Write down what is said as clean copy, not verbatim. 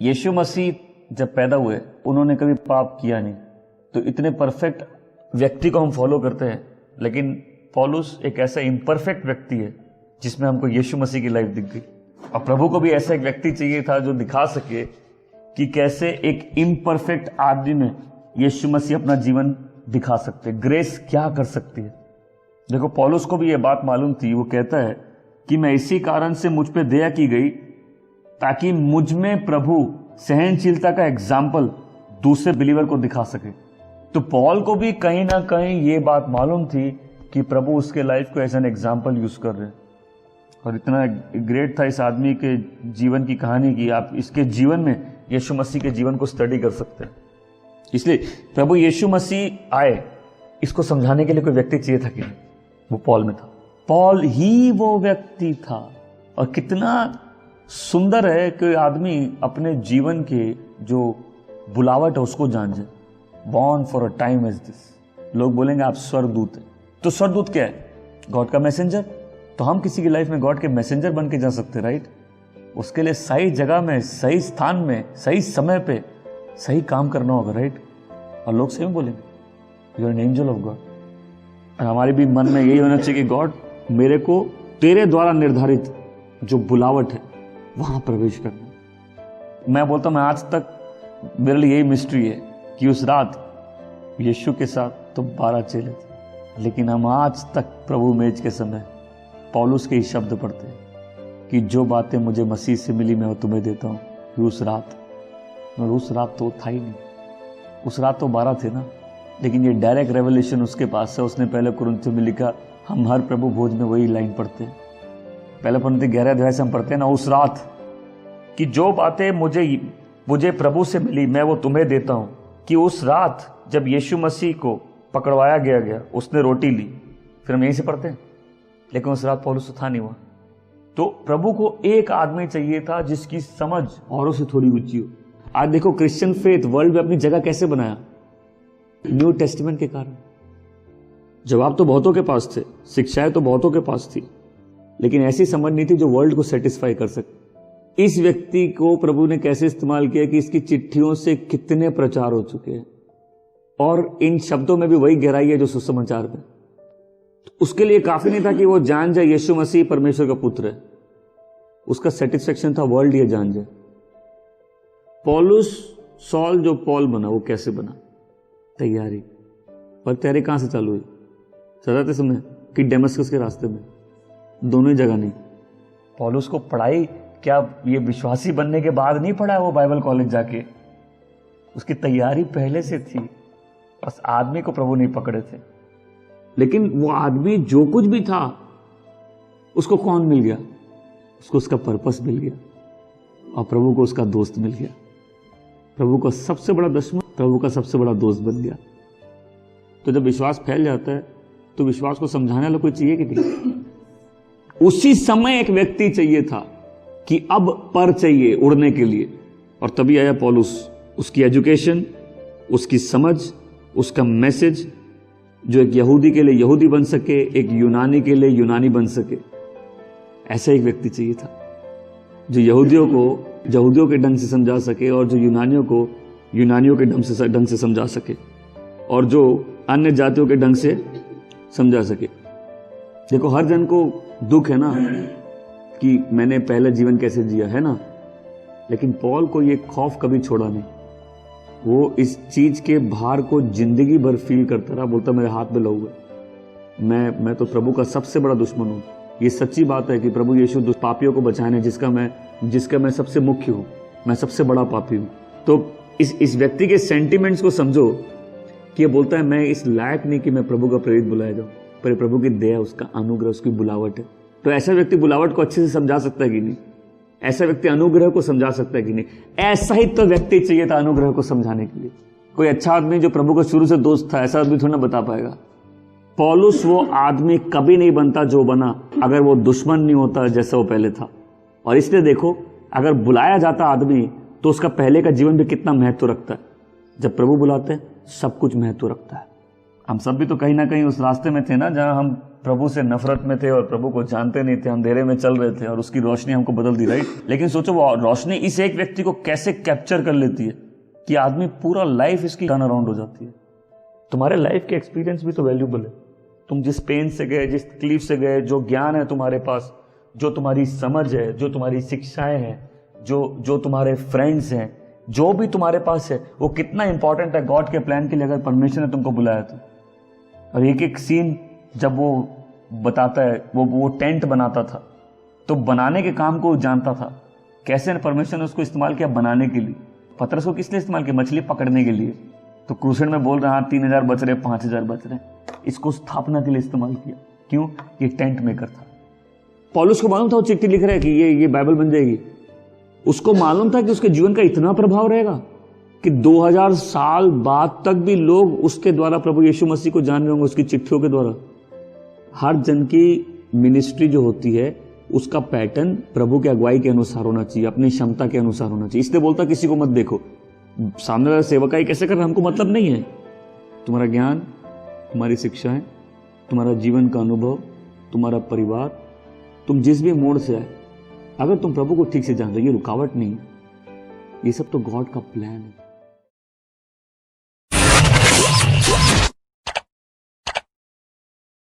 यीशु मसीह जब पैदा हुए उन्होंने कभी पाप किया नहीं, तो इतने परफेक्ट व्यक्ति को हम फॉलो करते हैं, लेकिन पौलुस एक ऐसा इम्परफेक्ट व्यक्ति है जिसमें हमको यीशु मसीह की लाइफ दिख गई। और प्रभु को भी ऐसा एक व्यक्ति चाहिए था जो दिखा सके कि कैसे एक इम्परफेक्ट आदमी में यीशु मसीह अपना जीवन दिखा सकते, ग्रेस क्या कर सकती है। देखो, पौलुस को भी यह बात मालूम थी। वो कहता है कि मैं इसी कारण से मुझ पे दया की गई ताकि मुझ में प्रभु सहनशीलता का एग्जाम्पल दूसरे बिलीवर को दिखा सके। तो पॉल को भी कहीं ना कहीं ये बात मालूम थी कि प्रभु उसके लाइफ को एज एन एग्जाम्पल यूज कर रहे हैं। और इतना ग्रेट था इस आदमी के जीवन की कहानी की आप इसके जीवन में यीशु मसीह के जीवन को स्टडी कर सकते हैं। इसलिए प्रभु यीशु मसीह आए, इसको समझाने के लिए कोई व्यक्ति चाहिए था कि नहीं? वो पॉल में था। पॉल ही वो व्यक्ति था। और कितना सुंदर है कि आदमी अपने जीवन के जो बुलावट है उसको जान जाए। Born for a time as this. लोग बोलेंगे आप स्वर्गदूत हैं, तो स्वर्गदूत क्या है? गॉड का मैसेंजर। तो हम किसी की लाइफ में गॉड के मैसेंजर बन के जा सकते, राइट? उसके लिए सही जगह में, सही स्थान में, सही समय पे सही काम करना होगा, राइट? और लोग सही में बोलेंगे you are an angel of God. हमारे भी मन में यही होना चाहिए कि गॉड मेरे को तेरे द्वारा निर्धारित जो बुलावट है वहां प्रवेश करना। मैं बोलता हूं, मैं आज तक मेरे लिए यही मिस्ट्री है कि उस रात यीशु के साथ तो 12 चेले थे, लेकिन हम आज तक प्रभु मेज के समय पौलुस के ही शब्द पढ़ते हैं कि जो बातें मुझे मसीह से मिली मैं वो तुम्हें देता हूं। उस रात तो था ही नहीं। उस रात तो 12 थे ना, लेकिन ये डायरेक्ट रेवलेशन उसके पास है। उसने पहले कुरिन्थियों में लिखा, हम हर प्रभु भोज में वही लाइन पढ़ते हैं। पहले कुरिन्थियों 11 अध्याय से हम पढ़ते हैं ना, उस रात कि जो बातें मुझे प्रभु से मिली मैं वो तुम्हें देता हूं। कि उस रात जब यीशु मसीह को पकड़वाया गया, उसने रोटी ली, फिर हम यहीं से पढ़ते हैं। लेकिन उस रात पौलुस था नहीं हुआ। तो प्रभु को एक आदमी चाहिए था जिसकी समझ औरों से थोड़ी ऊंची हो। आज देखो क्रिश्चियन फेथ वर्ल्ड में अपनी जगह कैसे बनाया? न्यू टेस्टामेंट के कारण। जवाब तो बहुतों के पास थे, शिक्षाएं तो बहुतों के पास थी, लेकिन ऐसी समझ नहीं थी जो वर्ल्ड को सेटिस्फाई कर सके। इस व्यक्ति को प्रभु ने कैसे इस्तेमाल किया कि इसकी चिट्ठियों से कितने प्रचार हो चुके हैं, और इन शब्दों में भी वही गहराई है जो सुसमाचार में। तो उसके लिए काफी नहीं था कि वो जान जाए यीशु मसीह परमेश्वर का पुत्र है। उसका सेटिस्फेक्शन था वर्ल्ड ये जान जाए। पौलुस सॉल जो पॉल बना वो कैसे बना? तैयारी। और तैयारी कहां से चालू हुई? चलाते समय कि डेमस्कस के रास्ते में? दोनों ही जगह नहीं। पौलुस को पढ़ाई क्या ये विश्वासी बनने के बाद नहीं पढ़ा वो बाइबल कॉलेज जाके? उसकी तैयारी पहले से थी, बस आदमी को प्रभु नहीं पकड़े थे। लेकिन वो आदमी जो कुछ भी था उसको कौन मिल गया? उसको उसका पर्पस मिल गया, और प्रभु को उसका दोस्त मिल गया। प्रभु का सबसे बड़ा दुश्मन प्रभु का सबसे बड़ा दोस्त बन गया। तो जब विश्वास फैल जाता है तो विश्वास को समझाने वाला कोई चाहिए कि नहीं? उसी समय एक व्यक्ति चाहिए था कि अब पर चाहिए उड़ने के लिए, और तभी आया पौलुस। उसकी एजुकेशन, उसकी समझ, उसका मैसेज जो एक यहूदी के लिए यहूदी बन सके, एक यूनानी के लिए यूनानी बन सके। ऐसा एक व्यक्ति चाहिए था जो यहूदियों को यहूदियों के ढंग से समझा सके, और जो यूनानियों को यूनानियों के ढंग से समझा सके, और जो अन्य जातियों के ढंग से समझा सके। देखो, हर जन को दुख है ना कि मैंने पहला जीवन कैसे जिया है ना, लेकिन पौल को ये खौफ कभी छोड़ा नहीं। वो इस चीज के भार को जिंदगी भर फील करता रहा। बोलता मेरे हाथ में लहू है, मैं तो प्रभु का सबसे बड़ा दुश्मन हूं। ये सच्ची बात है कि प्रभु यीशु पापियों को बचाने जिसका मैं सबसे मुख्य हूं, मैं सबसे बड़ा पापी हूं। तो इस व्यक्ति के सेंटिमेंट्स को समझो कि ये बोलता है मैं इस लायक नहीं कि मैं प्रभु का प्रेरित बुलाया जाऊं, पर प्रभु की दया, उसका अनुग्रह, उसकी बुलावट है। तो ऐसा व्यक्ति बुलावट को अच्छे से समझा सकता है कि नहीं? ऐसा व्यक्ति अनुग्रह को समझा सकता है कि नहीं? ऐसा ही तो व्यक्ति चाहिए था अनुग्रह को समझाने के लिए। कोई अच्छा आदमी जो प्रभु का शुरू से दोस्त था, ऐसा आदमी थोड़ा ना बता पाएगा। पौलुस वो आदमी कभी नहीं बनता जो बना अगर वो दुश्मन नहीं होता जैसा वो पहले था। और इसलिए देखो, अगर बुलाया जाता आदमी तो उसका पहले का जीवन भी कितना महत्व रखता है। जब प्रभु बुलाते हैं सब कुछ महत्व रखता है। हम सब भी तो कहीं ना कहीं उस रास्ते में थे ना, जहां हम प्रभु से नफरत में थे और प्रभु को जानते नहीं थे, अंधेरे में चल रहे थे और उसकी रोशनी हमको बदल दी, राइट। लेकिन सोचो वो रोशनी इस एक व्यक्ति को कैसे कैप्चर कर लेती है कि आदमी पूरा लाइफ इसकी टर्न अराउंड हो जाती है। तुम्हारे लाइफ के एक्सपीरियंस भी तो वैल्यूबल है। तुम जिस पेन से गए, जिस तकलीफ से गए, जो ज्ञान है तुम्हारे पास, जो तुम्हारी समझ है, जो तुम्हारी शिक्षाएं हैं, जो तुम्हारे फ्रेंड्स हैं, जो भी तुम्हारे पास है, वो कितना इंपॉर्टेंट है गॉड के प्लान के लिए अगर परमेश्वर ने तुमको बुलाया तो। और एक एक सीन जब वो बताता है, वो टेंट बनाता था तो बनाने के काम को जानता था, कैसे परमेश्वर ने उसको इस्तेमाल किया बनाने के लिए। पतरस को किस लिए इस्तेमाल किया? मछली पकड़ने के लिए। तो क्रूसेड में बोल रहे हाँ 3000 बच रहे, 5000 बच रहे, इसको स्थापना के लिए इस्तेमाल किया। क्यों? ये टेंट मेकर था। पौलुस को मालूम था वो चिट्ठी लिख रहा है कि ये बाइबल बन जाएगी। उसको मालूम था कि उसके जीवन का इतना प्रभाव रहेगा कि 2000 साल बाद तक भी लोग उसके द्वारा प्रभु यीशु मसीह को जान रहे होंगे, उसकी चिट्ठियों के द्वारा। हर जन की मिनिस्ट्री जो होती है उसका पैटर्न प्रभु के अगुवाई के अनुसार होना चाहिए, अपनी क्षमता के अनुसार होना चाहिए। इसलिए बोलता किसी को मत देखो, सामने वाला सेवकाई कैसे कर रहा हमको मतलब नहीं है। तुम्हारा ज्ञान, तुम्हारी शिक्षाएं, तुम्हारा जीवन का अनुभव, तुम्हारा परिवार, तुम जिस भी मोड़ से आए, अगर तुम प्रभु को ठीक से जान रहे, ये रुकावट नहीं, ये सब तो गॉड का प्लान है।